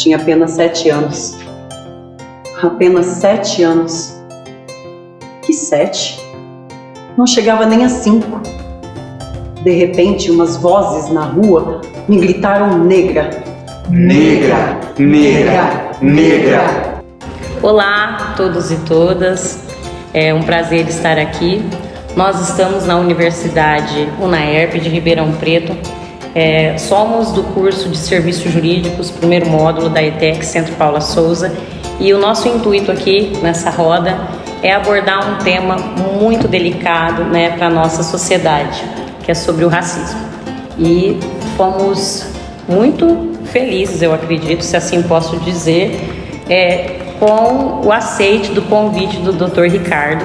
Tinha apenas 7 anos. Apenas 7 anos. Que 7? Não chegava nem a 5. De repente, umas vozes na rua me gritaram negra. Negra, negra, negra. Olá, todos e todas. É um prazer estar aqui. Nós estamos na Universidade UNAERP de Ribeirão Preto. Somos do curso de Serviços Jurídicos, primeiro módulo da ETEC Centro Paula Souza. E o nosso intuito aqui nessa roda é abordar um tema muito delicado, para a nossa sociedade, que é sobre o racismo. E fomos muito felizes, eu acredito, se assim posso dizer, com o aceite do convite do Dr. Ricardo,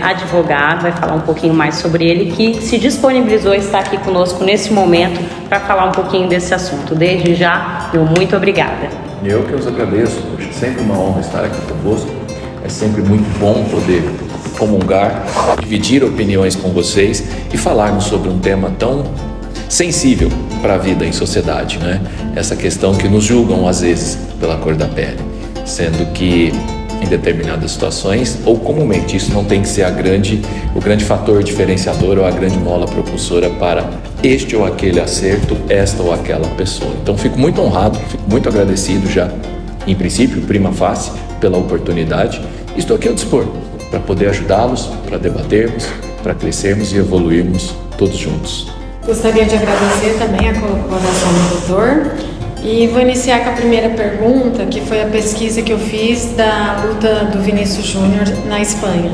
advogado, vai falar um pouquinho mais sobre ele, que se disponibilizou a estar aqui conosco nesse momento para falar um pouquinho desse assunto. Desde já, meu muito obrigada. Eu que os agradeço, poxa, sempre uma honra estar aqui convosco. É sempre muito bom poder comungar, dividir opiniões com vocês e falarmos sobre um tema tão sensível para a vida em sociedade, Essa questão que nos julgam às vezes pela cor da pele, sendo que em determinadas situações, ou comumente, isso não tem que ser o grande fator diferenciador ou a grande mola propulsora para este ou aquele acerto, esta ou aquela pessoa. Então fico muito honrado, fico muito agradecido já, em princípio, prima facie, pela oportunidade. Estou aqui ao dispor para poder ajudá-los, para debatermos, para crescermos e evoluirmos todos juntos. Gostaria de agradecer também a colaboração do doutor e vou iniciar com a primeira pergunta, que foi a pesquisa que eu fiz da luta do Vinícius Júnior na Espanha,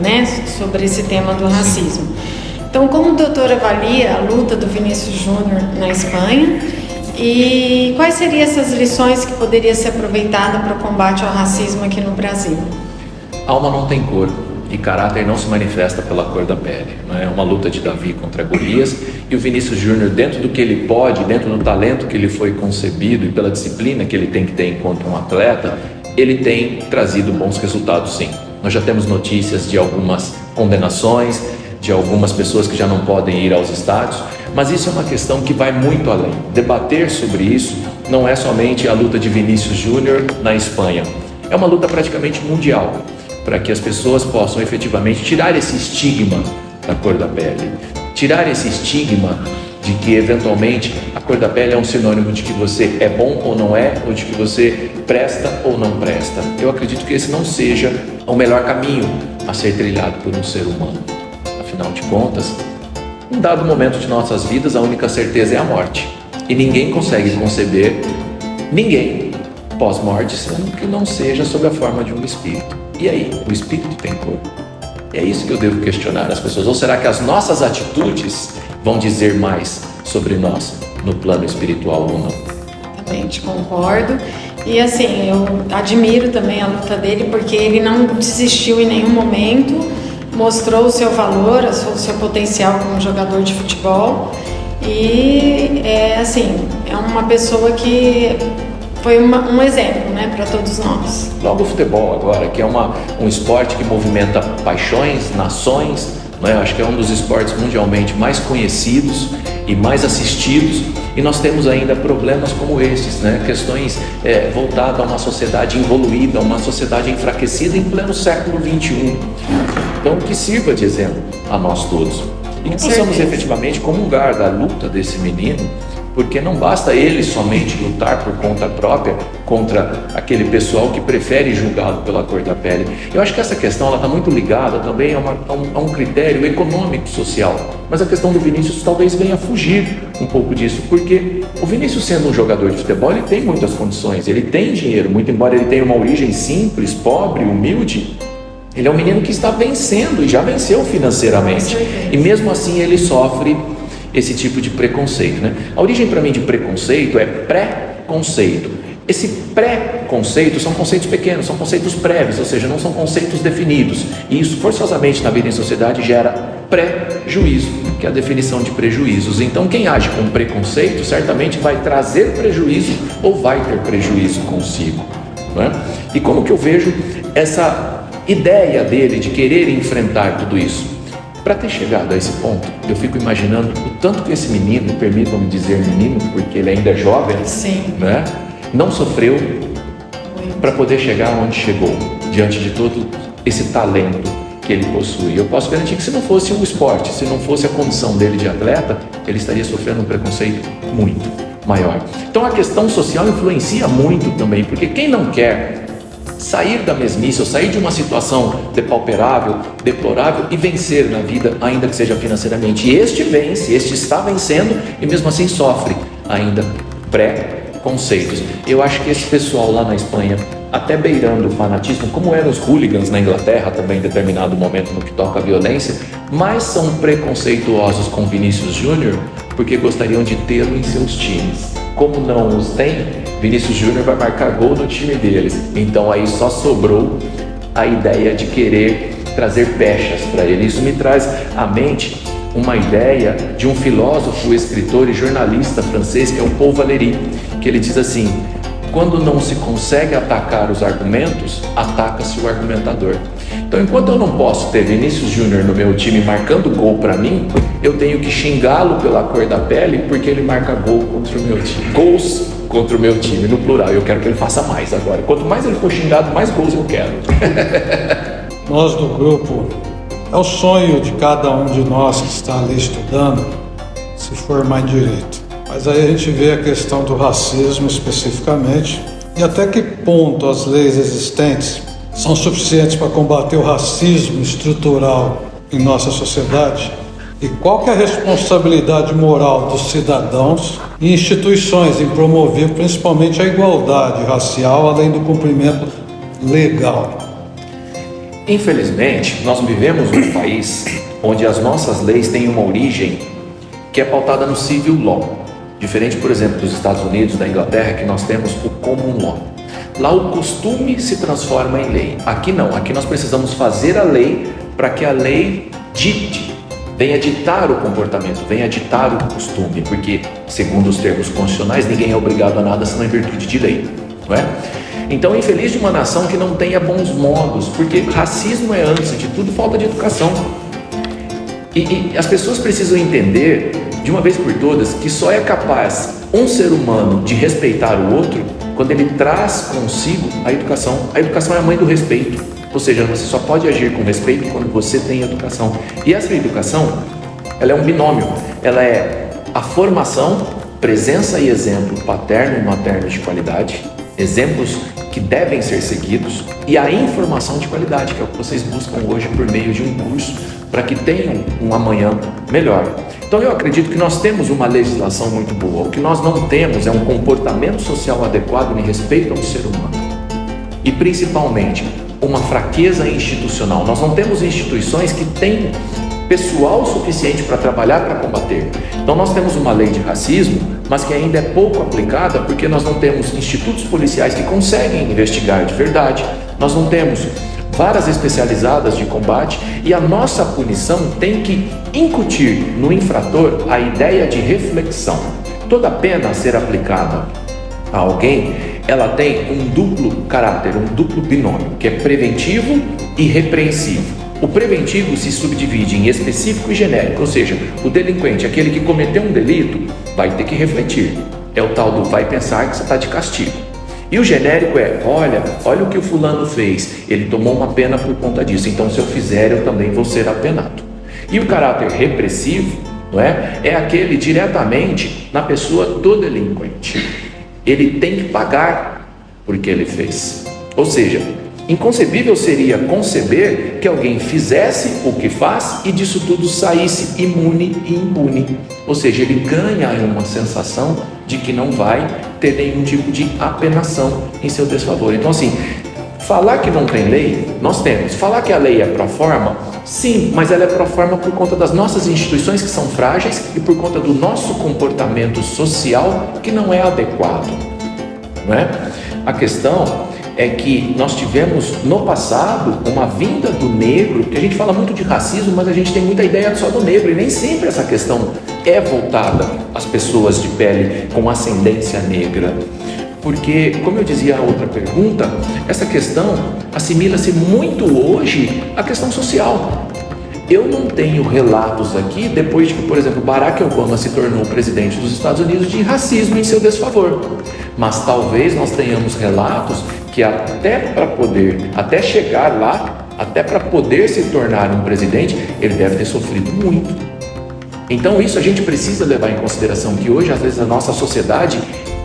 sobre esse tema do racismo. Então, como o doutor avalia a luta do Vinícius Júnior na Espanha e quais seriam essas lições que poderiam ser aproveitadas para o combate ao racismo aqui no Brasil? Alma não tem cor e caráter não se manifesta pela cor da pele. É uma luta de Davi contra Golias e o Vinícius Júnior, dentro do que ele pode, dentro do talento que ele foi concebido e pela disciplina que ele tem que ter enquanto um atleta, ele tem trazido bons resultados, sim. Nós já temos notícias de algumas condenações, de algumas pessoas que já não podem ir aos estádios, mas isso é uma questão que vai muito além. Debater sobre isso não é somente a luta de Vinícius Júnior na Espanha, é uma luta praticamente mundial, para que as pessoas possam efetivamente tirar esse estigma da cor da pele, tirar esse estigma de que eventualmente a cor da pele é um sinônimo de que você é bom ou não é, ou de que você presta ou não presta. Eu acredito que esse não seja o melhor caminho a ser trilhado por um ser humano. Afinal de contas, em dado momento de nossas vidas, a única certeza é a morte. E ninguém consegue conceber ninguém pós-morte, sendo que não seja sob a forma de um espírito. E aí, o espírito tem cor? É isso que eu devo questionar as pessoas. Ou será que as nossas atitudes vão dizer mais sobre nós no plano espiritual ou não? Totalmente concordo. E assim, eu admiro também a luta dele, porque ele não desistiu em nenhum momento, mostrou o seu valor, o seu potencial como jogador de futebol. E é uma pessoa que foi um exemplo, para todos nós. Logo o futebol agora, que é um esporte que movimenta paixões, nações, Eu acho que é um dos esportes mundialmente mais conhecidos e mais assistidos, e nós temos ainda problemas como esses, Questões voltadas a uma sociedade evoluída, a uma sociedade enfraquecida em pleno século XXI. Então que sirva de exemplo a nós todos e que possamos efetivamente comungar da luta desse menino, porque não basta ele somente lutar por conta própria contra aquele pessoal que prefere julgá-lo pela cor da pele. Eu acho que essa questão está muito ligada também a um critério econômico-social, mas a questão do Vinícius talvez venha fugir um pouco disso, porque o Vinícius, sendo um jogador de futebol, ele tem muitas condições, ele tem dinheiro, muito embora ele tenha uma origem simples, pobre, humilde. Ele é um menino que está vencendo e já venceu financeiramente, e mesmo assim ele sofre esse tipo de preconceito, A origem para mim de preconceito é pré-conceito. Esse pré-conceito são conceitos pequenos, são conceitos prévios, ou seja, não são conceitos definidos. E isso forçosamente na vida em sociedade gera prejuízo, que é a definição de prejuízos. Então quem age com preconceito certamente vai trazer prejuízo ou vai ter prejuízo consigo, E como que eu vejo essa ideia dele de querer enfrentar tudo isso? Para ter chegado a esse ponto, eu fico imaginando o tanto que esse menino, permitam-me dizer menino, porque ele ainda é jovem, Sim. Não sofreu para poder chegar onde chegou, diante de todo esse talento que ele possui. Eu posso garantir que se não fosse o esporte, se não fosse a condição dele de atleta, ele estaria sofrendo um preconceito muito maior. Então a questão social influencia muito também, porque quem não quer sair da mesmice ou sair de uma situação depauperável, deplorável e vencer na vida, ainda que seja financeiramente. E este vence, este está vencendo e mesmo assim sofre ainda pré-conceitos. Eu acho que esse pessoal lá na Espanha, até beirando o fanatismo, como eram os hooligans na Inglaterra também em determinado momento no que toca à violência, mas são preconceituosos com Vinícius Júnior porque gostariam de tê-lo em seus times. Como não os tem, Vinícius Júnior vai marcar gol no time deles. Então aí só sobrou a ideia de querer trazer pechas para ele. Isso me traz à mente uma ideia de um filósofo, escritor e jornalista francês, que é o Paul Valéry, que ele diz assim: quando não se consegue atacar os argumentos, ataca-se o argumentador. Então, enquanto eu não posso ter Vinícius Júnior no meu time marcando gol para mim, eu tenho que xingá-lo pela cor da pele porque ele marca gol contra o meu time. Gols contra o meu time, no plural. Eu quero que ele faça mais agora. Quanto mais ele for xingado, mais gols eu quero. Nós do grupo, é o sonho de cada um de nós que está ali estudando se formar em direito. Mas aí a gente vê a questão do racismo especificamente e até que ponto as leis existentes são suficientes para combater o racismo estrutural em nossa sociedade e qual que é a responsabilidade moral dos cidadãos e instituições em promover principalmente a igualdade racial além do cumprimento legal. Infelizmente, nós vivemos num país onde as nossas leis têm uma origem que é pautada no civil law. Diferente, por exemplo, dos Estados Unidos, da Inglaterra, que nós temos o common law. Lá o costume se transforma em lei. Aqui não, aqui nós precisamos fazer a lei para que a lei dite, venha ditar o comportamento, venha ditar o costume, porque, segundo os termos constitucionais, ninguém é obrigado a nada senão em virtude de lei, não é? Então, é infeliz de uma nação que não tenha bons modos, porque racismo é, antes de tudo, falta de educação. E as pessoas precisam entender, de uma vez por todas, que só é capaz um ser humano de respeitar o outro quando ele traz consigo a educação. A educação é a mãe do respeito, ou seja, você só pode agir com respeito quando você tem educação. E essa educação, ela é um binômio, ela é a formação, presença e exemplo paterno e materno de qualidade, exemplos que devem ser seguidos, e a informação de qualidade, que é o que vocês buscam hoje por meio de um curso, para que tenham um amanhã melhor. Então eu acredito que nós temos uma legislação muito boa. O que nós não temos é um comportamento social adequado em respeito ao ser humano. E principalmente, uma fraqueza institucional. Nós não temos instituições que têm pessoal suficiente para trabalhar para combater. Então nós temos uma lei de racismo, mas que ainda é pouco aplicada porque nós não temos institutos policiais que conseguem investigar de verdade. Nós não temos varas especializadas de combate e a nossa punição tem que incutir no infrator a ideia de reflexão. Toda pena a ser aplicada a alguém, ela tem um duplo caráter, um duplo binômio, que é preventivo e repreensivo. O preventivo se subdivide em específico e genérico, ou seja, o delinquente, aquele que cometeu um delito, vai ter que refletir. É o tal do vai pensar que você está de castigo. E o genérico é, olha o que o fulano fez, ele tomou uma pena por conta disso, então se eu fizer eu também vou ser apenado. E o caráter repressivo, não é? É aquele diretamente na pessoa do delinquente. Ele tem que pagar por que ele fez. Ou seja, inconcebível seria conceber que alguém fizesse o que faz e disso tudo saísse imune e impune. Ou seja, ele ganha uma sensação de que não vai ter nenhum tipo de apenação em seu desfavor. Então assim, falar que não tem lei, nós temos. Falar que a lei é pro forma, sim, mas ela é pro forma por conta das nossas instituições que são frágeis e por conta do nosso comportamento social que não é adequado, não é? A questão é que nós tivemos no passado uma vinda do negro, que a gente fala muito de racismo, mas a gente tem muita ideia só do negro, e nem sempre essa questão é voltada às pessoas de pele com ascendência negra. Porque, como eu dizia a outra pergunta, essa questão assimila-se muito hoje à questão social. Eu não tenho relatos aqui, depois de que, por exemplo, Barack Obama se tornou presidente dos Estados Unidos, de racismo em seu desfavor. Mas talvez nós tenhamos relatos que até chegar lá, até para poder se tornar um presidente, ele deve ter sofrido muito. Então isso a gente precisa levar em consideração, que hoje às vezes a nossa sociedade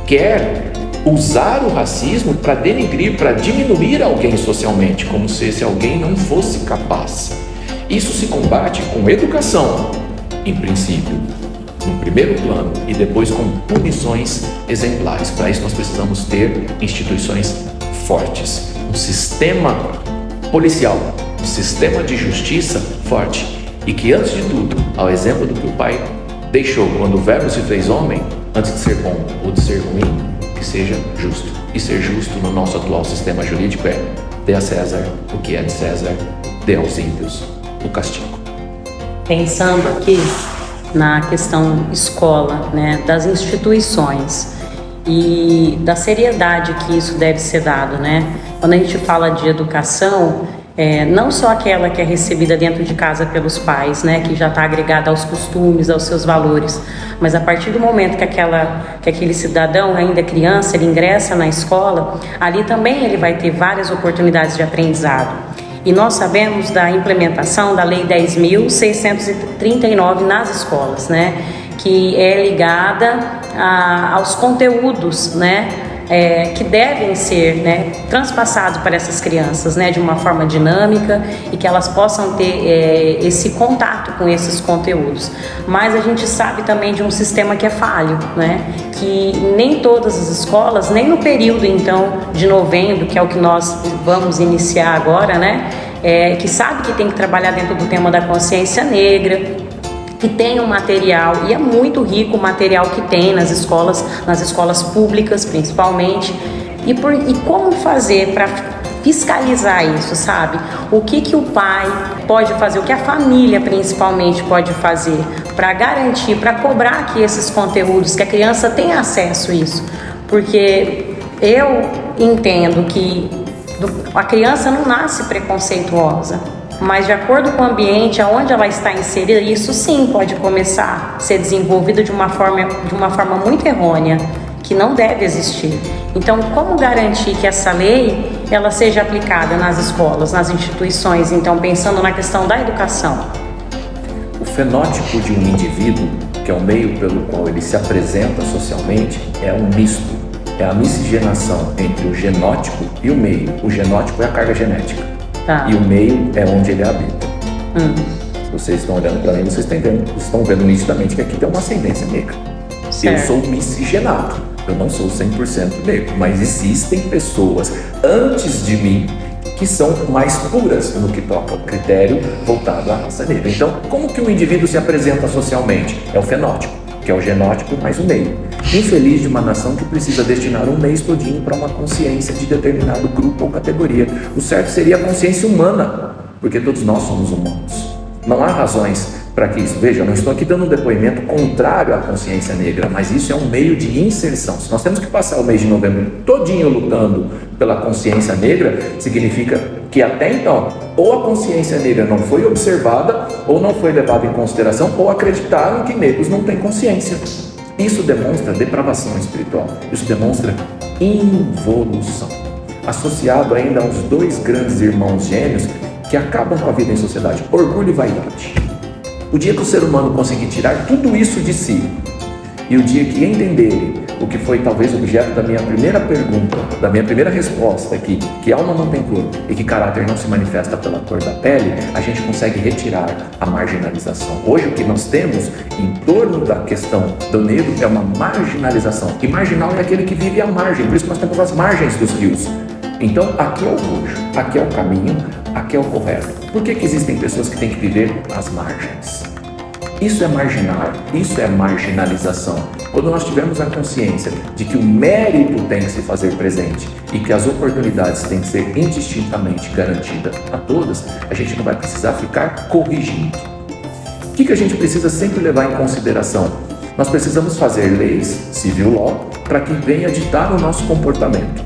quer usar o racismo para denigrir, para diminuir alguém socialmente, como se esse alguém não fosse capaz. Isso se combate com educação, em princípio, no primeiro plano, e depois com punições exemplares. Para isso nós precisamos ter instituições fortes, um sistema policial, um sistema de justiça forte, e que antes de tudo, ao exemplo do que o Pai deixou quando o Verbo se fez homem, antes de ser bom ou de ser ruim, que seja justo. E ser justo no nosso atual sistema jurídico é: dê a César o que é de César, dê aos ímpios o castigo. Pensando aqui na questão escola, né, das instituições e da seriedade que isso deve ser dado, né? Quando a gente fala de educação, não só aquela que é recebida dentro de casa pelos pais, né, que já está agregada aos costumes, aos seus valores, mas a partir do momento que aquele cidadão ainda é criança, ele ingressa na escola, ali também ele vai ter várias oportunidades de aprendizado. E nós sabemos da implementação da Lei 10.639 nas escolas, né, que é ligada aos conteúdos, né, que devem ser, né, transpassados para essas crianças, né, de uma forma dinâmica, e que elas possam ter esse contato com esses conteúdos. Mas a gente sabe também de um sistema que é falho, né, que nem todas as escolas, nem no período então de novembro, que é o que nós vamos iniciar agora, né, que sabe que tem que trabalhar dentro do tema da consciência negra, que tem um material, e é muito rico o material que tem nas escolas públicas principalmente, e como fazer para fiscalizar isso, sabe? O que o pai pode fazer, o que a família principalmente pode fazer para garantir, para cobrar que esses conteúdos, que a criança tenha acesso a isso, porque eu entendo que a criança não nasce preconceituosa, mas de acordo com o ambiente aonde ela está inserida, isso sim pode começar a ser desenvolvido de uma forma muito errônea, que não deve existir. Então, como garantir que essa lei ela seja aplicada nas escolas, nas instituições? Então, pensando na questão da educação. O fenótipo de um indivíduo, que é o meio pelo qual ele se apresenta socialmente, é um misto, é a miscigenação entre o genótipo e o meio. O genótipo é a carga genética. Tá. E o meio é onde ele habita. Vocês estão olhando para mim, vocês estão vendo nitidamente que aqui tem uma ascendência negra. Certo. Eu sou miscigenado, eu não sou 100% negro, mas existem pessoas antes de mim que são mais puras no que toca ao critério voltado à raça negra. Então, como que o indivíduo se apresenta socialmente? É o fenótipo, que é o genótipo mais o meio. Infeliz de uma nação que precisa destinar um mês todinho para uma consciência de determinado grupo ou categoria. O certo seria a consciência humana, porque todos nós somos humanos. Não há razões para que isso. Veja, eu não estou aqui dando um depoimento contrário à consciência negra, mas isso é um meio de inserção. Se nós temos que passar o mês de novembro todinho lutando pela consciência negra, significa que até então, ou a consciência negra não foi observada, ou não foi levada em consideração, ou acreditaram que negros não têm consciência. Isso demonstra depravação espiritual, isso demonstra involução, associado ainda aos dois grandes irmãos gêmeos que acabam com a vida em sociedade: orgulho e vaidade. O dia que o ser humano conseguir tirar tudo isso de si, e o dia que entenderem o que foi talvez objeto da minha primeira pergunta, da minha primeira resposta aqui, que alma não tem cor e que caráter não se manifesta pela cor da pele, a gente consegue retirar a marginalização. Hoje o que nós temos em torno da questão do negro é uma marginalização, e marginal é aquele que vive à margem, por isso nós temos as margens dos rios. Então aqui é o roxo, aqui é o caminho, aqui é o correto. Por que existem pessoas que têm que viver às margens? Isso é marginal, isso é marginalização. Quando nós tivermos a consciência de que o mérito tem que se fazer presente e que as oportunidades têm que ser indistintamente garantidas a todas, a gente não vai precisar ficar corrigindo. O que a gente precisa sempre levar em consideração? Nós precisamos fazer leis, civil law, para que venha ditar o nosso comportamento.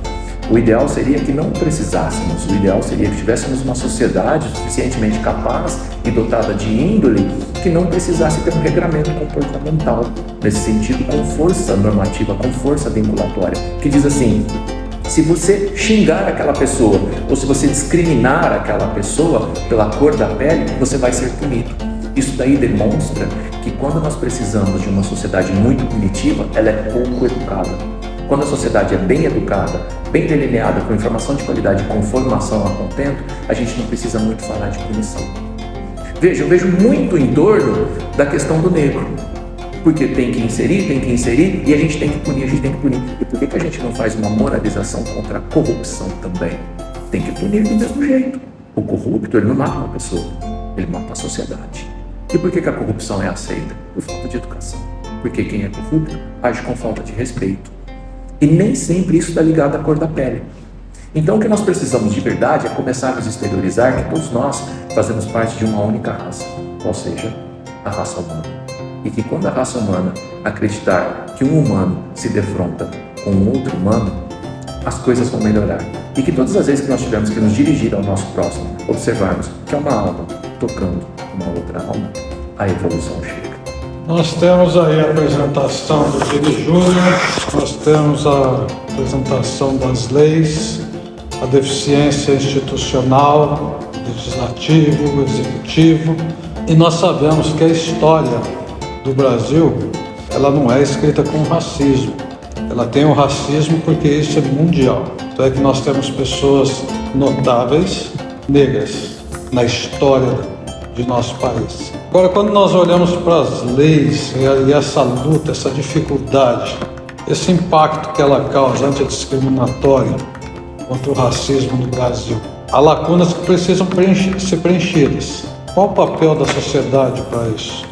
O ideal seria que não precisássemos, o ideal seria que tivéssemos uma sociedade suficientemente capaz e dotada de índole que não precisasse ter um regramento comportamental, nesse sentido, com força normativa, com força vinculatória, que diz assim: Se você xingar aquela pessoa ou se você discriminar aquela pessoa pela cor da pele, você vai ser punido. Isso daí demonstra que quando nós precisamos de uma sociedade muito punitiva, ela é pouco educada. Quando a sociedade é bem educada, bem delineada, com informação de qualidade e com formação a contento, a gente não precisa muito falar de punição. Veja, eu vejo muito em torno da questão do negro. Porque tem que inserir, e a gente tem que punir. E por que a gente não faz uma moralização contra a corrupção também? Tem que punir do mesmo jeito. O corrupto, ele não mata uma pessoa, ele mata a sociedade. E por que a corrupção é aceita? Por falta de educação. Porque quem é corrupto age com falta de respeito. E nem sempre isso está ligado à cor da pele. Então o que nós precisamos de verdade é começar a nos exteriorizar que todos nós fazemos parte de uma única raça, ou seja, a raça humana. E que quando a raça humana acreditar que um humano se defronta com um outro humano, as coisas vão melhorar. E que todas as vezes que nós tivermos que nos dirigir ao nosso próximo, observarmos que é uma alma tocando uma outra alma, a evolução chega. Nós temos aí a apresentação do Vini Júnior, nós temos a apresentação das leis, a deficiência institucional, legislativo, executivo, e nós sabemos que a história do Brasil, ela não é escrita com racismo. Ela tem o racismo porque isso é mundial. Então é que nós temos pessoas notáveis, negras, na história de nosso país. Agora, quando nós olhamos para as leis e essa luta, essa dificuldade, esse impacto que ela causa antidiscriminatório contra o racismo no Brasil, há lacunas que precisam ser preenchidas. Qual o papel da sociedade para isso?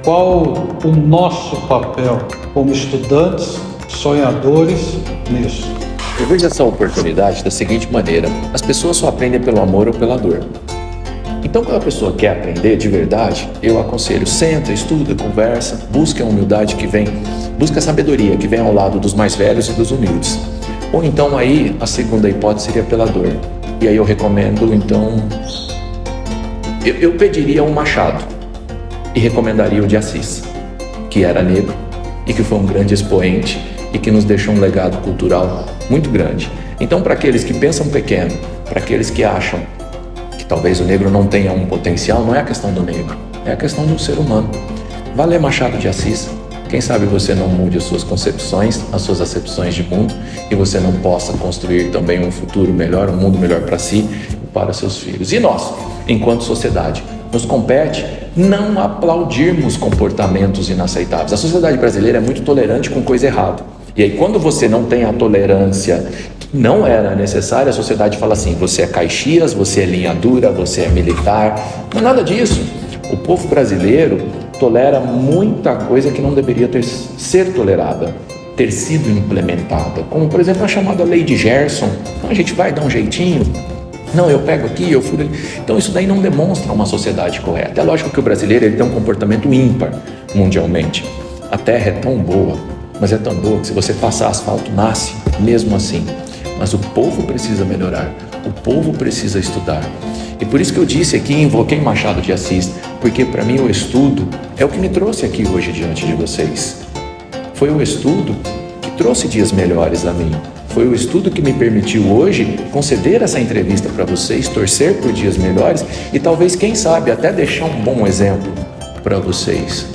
Qual o nosso papel como estudantes, sonhadores nisso? Eu vejo essa oportunidade da seguinte maneira: as pessoas só aprendem pelo amor ou pela dor. Então, quando a pessoa quer aprender de verdade, eu aconselho: senta, estuda, conversa, busque a humildade que vem, busque a sabedoria que vem ao lado dos mais velhos e dos humildes. Ou então aí, a segunda hipótese seria pela dor. E aí eu recomendo, então, eu pediria um Machado e recomendaria o de Assis, que era negro e que foi um grande expoente e que nos deixou um legado cultural muito grande. Então, para aqueles que pensam pequeno, para aqueles que acham que talvez o negro não tenha um potencial, não é a questão do negro, é a questão do ser humano. Vá ler Machado de Assis. Quem sabe você não mude as suas concepções, as suas acepções de mundo, e você não possa construir também um futuro melhor, um mundo melhor para si e para seus filhos. E nós, enquanto sociedade, nos compete não aplaudirmos comportamentos inaceitáveis. A sociedade brasileira é muito tolerante com coisa errada. E aí, quando você não tem a tolerância que não era necessária, a sociedade fala assim: você é Caxias, você é linha dura, você é militar. Não é nada disso. O povo brasileiro tolera muita coisa que não deveria ser tolerada, ter sido implementada. Como, por exemplo, a chamada Lei de Gerson. A gente vai dar um jeitinho. Não, eu pego aqui, eu furo ali. Então isso daí não demonstra uma sociedade correta. É lógico que o brasileiro ele tem um comportamento ímpar mundialmente. A terra é tão boa, mas é tão boa que se você passar asfalto, nasce mesmo assim. Mas o povo precisa melhorar, o povo precisa estudar. E por isso que eu disse aqui, invoquei Machado de Assis, porque para mim o estudo é o que me trouxe aqui hoje diante de vocês. Foi o estudo que trouxe dias melhores a mim. Foi o estudo que me permitiu hoje conceder essa entrevista para vocês, torcer por dias melhores e talvez, quem sabe, até deixar um bom exemplo para vocês.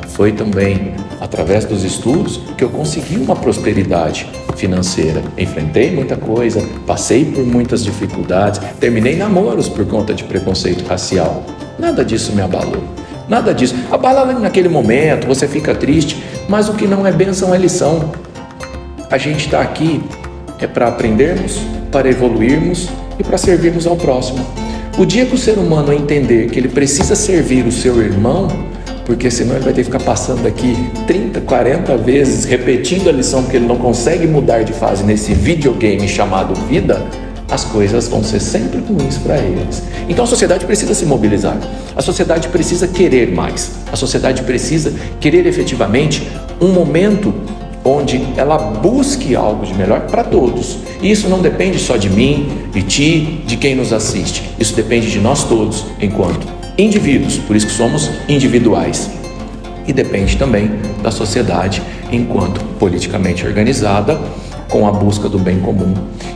Foi também através dos estudos que eu consegui uma prosperidade financeira. Enfrentei muita coisa, passei por muitas dificuldades, terminei namoros por conta de preconceito racial. Nada disso me abalou. Nada disso. Abala naquele momento, você fica triste, mas o que não é bênção é lição. A gente está aqui para aprendermos, para evoluirmos e para servirmos ao próximo. O dia que o ser humano entender que ele precisa servir o seu irmão, porque senão ele vai ter que ficar passando aqui 30, 40 vezes, repetindo a lição porque ele não consegue mudar de fase nesse videogame chamado vida, as coisas vão ser sempre ruins para eles. Então a sociedade precisa se mobilizar, a sociedade precisa querer mais, a sociedade precisa querer efetivamente um momento onde ela busque algo de melhor para todos. E isso não depende só de mim, de ti, de quem nos assiste. Isso depende de nós todos, enquanto indivíduos, por isso que somos individuais. E depende também da sociedade, enquanto politicamente organizada, com a busca do bem comum,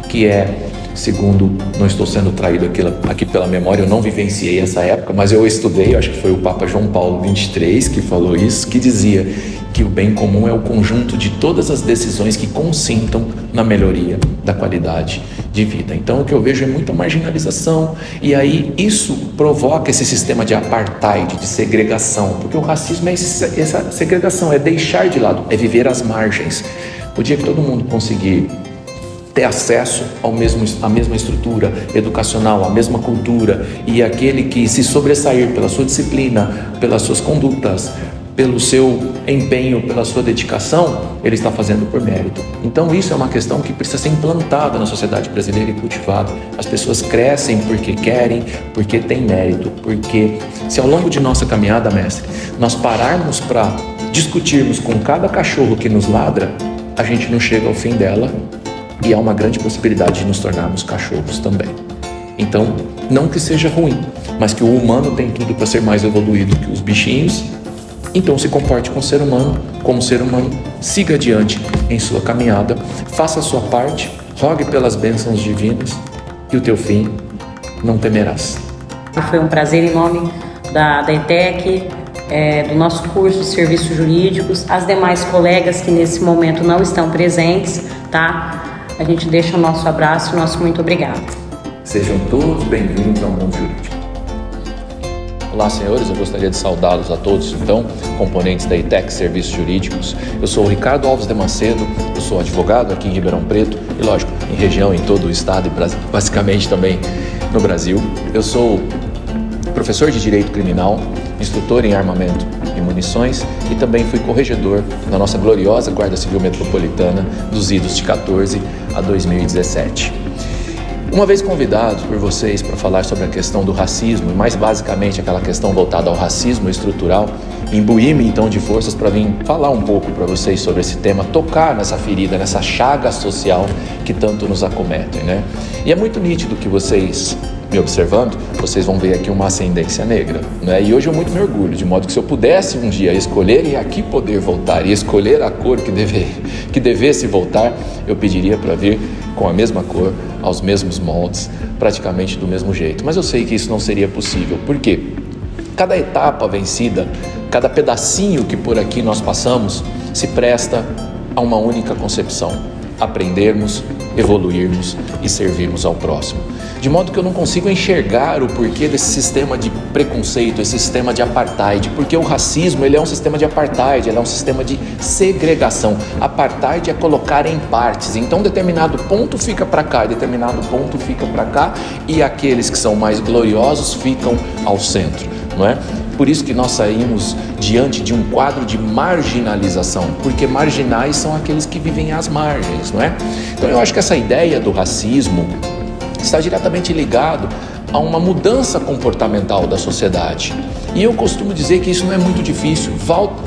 que é, segundo, não estou sendo traído aqui pela memória, eu não vivenciei essa época, mas eu estudei, acho que foi o Papa João Paulo XXIII que falou isso, que dizia que o bem comum é o conjunto de todas as decisões que consintam na melhoria da qualidade de vida. Então o que eu vejo é muita marginalização, e aí isso provoca esse sistema de apartheid, de segregação, porque o racismo é essa segregação, é deixar de lado, é viver às margens. O dia que todo mundo conseguir ter acesso à mesma estrutura educacional, à mesma cultura, e aquele que se sobressair pela sua disciplina, pelas suas condutas, pelo seu empenho, pela sua dedicação, ele está fazendo por mérito. Então isso é uma questão que precisa ser implantada na sociedade brasileira e cultivada. As pessoas crescem porque querem, porque têm mérito, porque se ao longo de nossa caminhada, mestre, nós pararmos para discutirmos com cada cachorro que nos ladra, a gente não chega ao fim dela, e há uma grande possibilidade de nos tornarmos cachorros também. Então, não que seja ruim, mas que o humano tem tudo para ser mais evoluído que os bichinhos. Então se comporte com o ser humano, como ser humano, siga adiante em sua caminhada, faça a sua parte, rogue pelas bênçãos divinas, e o teu fim não temerás. Foi um prazer em nome da ETEC, do nosso curso de Serviços Jurídicos, as demais colegas que nesse momento não estão presentes, tá? A gente deixa o nosso abraço e o nosso muito obrigado. Sejam todos bem-vindos ao mundo jurídico. Olá, senhores, eu gostaria de saudá-los a todos, então, componentes da ETEC Serviços Jurídicos. Eu sou o Ricardo Alves de Macedo, eu sou advogado aqui em Ribeirão Preto e, lógico, em região, em todo o estado e basicamente também no Brasil. Eu sou professor de Direito Criminal, instrutor em armamento e munições e também fui corregedor na nossa gloriosa Guarda Civil Metropolitana dos idos de 14 a 2017. Uma vez convidado por vocês para falar sobre a questão do racismo, e mais basicamente aquela questão voltada ao racismo estrutural, imbuí-me então de forças para vir falar um pouco para vocês sobre esse tema, tocar nessa ferida, nessa chaga social que tanto nos acometem, né? E é muito nítido que vocês, me observando, vocês vão ver aqui uma ascendência negra, né? E hoje eu muito me orgulho, de modo que se eu pudesse um dia escolher e aqui poder voltar e escolher a cor que devesse voltar, eu pediria para vir com a mesma cor, aos mesmos moldes, praticamente do mesmo jeito. Mas eu sei que isso não seria possível. Por quê? Cada etapa vencida, cada pedacinho que por aqui nós passamos, se presta a uma única concepção: aprendermos, evoluirmos e servirmos ao próximo. De modo que eu não consigo enxergar o porquê desse sistema de preconceito, esse sistema de apartheid, porque o racismo ele é um sistema de apartheid, ele é um sistema de segregação. Apartheid é colocar em partes, então determinado ponto fica para cá, determinado ponto fica para cá, e aqueles que são mais gloriosos ficam ao centro, não é? Por isso que nós saímos diante de um quadro de marginalização, porque marginais são aqueles que vivem às margens, não é? Então eu acho que essa ideia do racismo está diretamente ligado a uma mudança comportamental da sociedade. E eu costumo dizer que isso não é muito difícil,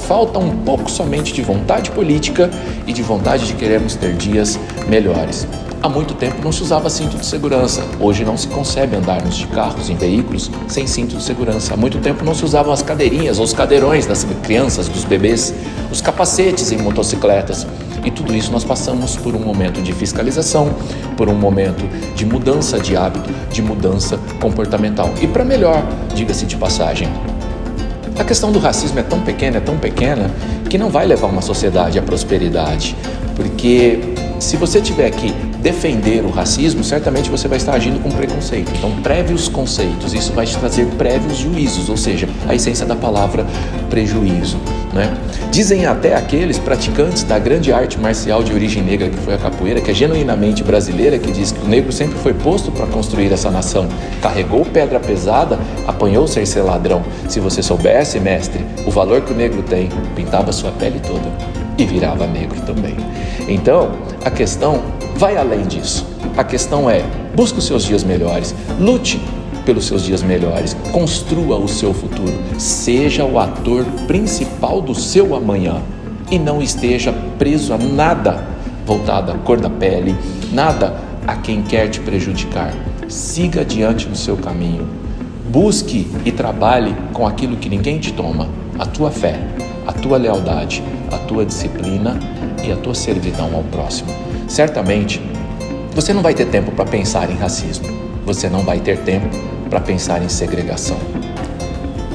falta um pouco somente de vontade política e de vontade de querermos ter dias melhores. Há muito tempo não se usava cinto de segurança, hoje não se concebe andarmos de carros em veículos sem cinto de segurança. Há muito tempo não se usavam as cadeirinhas ou os cadeirões das crianças, dos bebês, os capacetes em motocicletas. E tudo isso nós passamos por um momento de fiscalização, por um momento de mudança de hábito, de mudança comportamental. E para melhor, diga-se de passagem, a questão do racismo é tão pequena, que não vai levar uma sociedade à prosperidade. Porque se você tiver que defender o racismo, certamente você vai estar agindo com preconceito. Então, prévios conceitos, isso vai te trazer prévios juízos, ou seja, a essência da palavra prejuízo, né? Dizem até aqueles praticantes da grande arte marcial de origem negra que foi a capoeira, que é genuinamente brasileira, que diz que o negro sempre foi posto para construir essa nação. Carregou pedra pesada, apanhou ser ladrão. Se você soubesse, mestre, o valor que o negro tem, pintava sua pele toda e virava negro também. Então, a questão vai além disso. A questão é, busque os seus dias melhores, lute pelos seus dias melhores, construa o seu futuro, seja o ator principal do seu amanhã e não esteja preso a nada voltado à cor da pele, nada a quem quer te prejudicar. Siga adiante no seu caminho, busque e trabalhe com aquilo que ninguém te toma, a tua fé, a tua lealdade, a tua disciplina e a tua servidão ao próximo. certamente você não vai ter tempo para pensar em racismo. Você não vai ter tempo para pensar em segregação.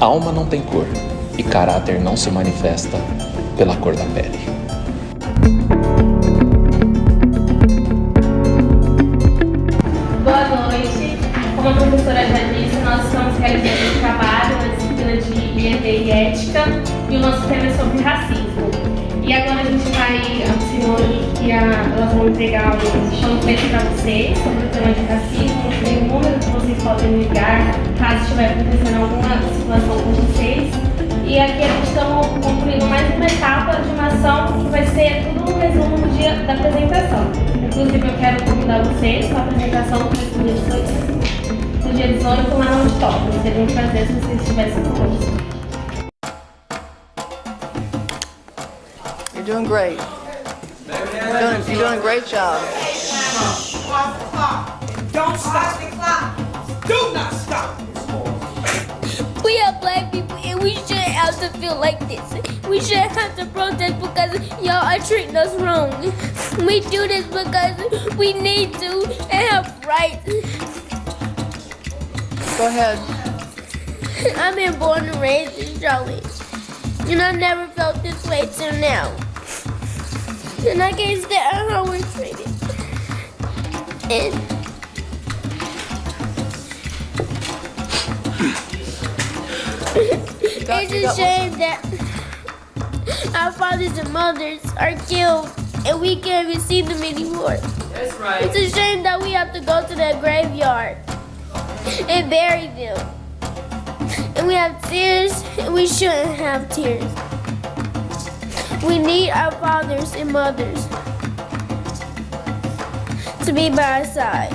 Alma não tem cor e caráter não se manifesta pela cor da pele. Boa noite. Como a professora já disse, nós estamos realizando um trabalho na disciplina de IED e Ética e o nosso tema é sobre racismo. E agora a gente vai, a Simone elas vão entregar um panfleto para vocês sobre o tema de racismo. Tem um número que vocês podem ligar caso estiver acontecendo alguma situação com vocês. E aqui a gente está concluindo mais uma etapa de uma ação que vai ser tudo um resumo do dia da apresentação. Inclusive eu quero convidar vocês para a apresentação que vai ser no dia 18 lá no auditório. Seria um prazer se vocês estivessem conosco. You're doing great. You're doing a great job. Don't stop. Do not stop. We are black people and we shouldn't have to feel like this. We shouldn't have to protest because y'all are treating us wrong. We do this because we need to and have rights. Go ahead. I've been born and raised in Charlotte. And I never felt this way till now. And I can't stand how we're treated. And it's a shame that our fathers and mothers are killed and we can't even see them anymore. That's right. It's a shame that we have to go to the graveyard and bury them. And we have tears and we shouldn't have tears. We need our fathers and mothers to be by our side.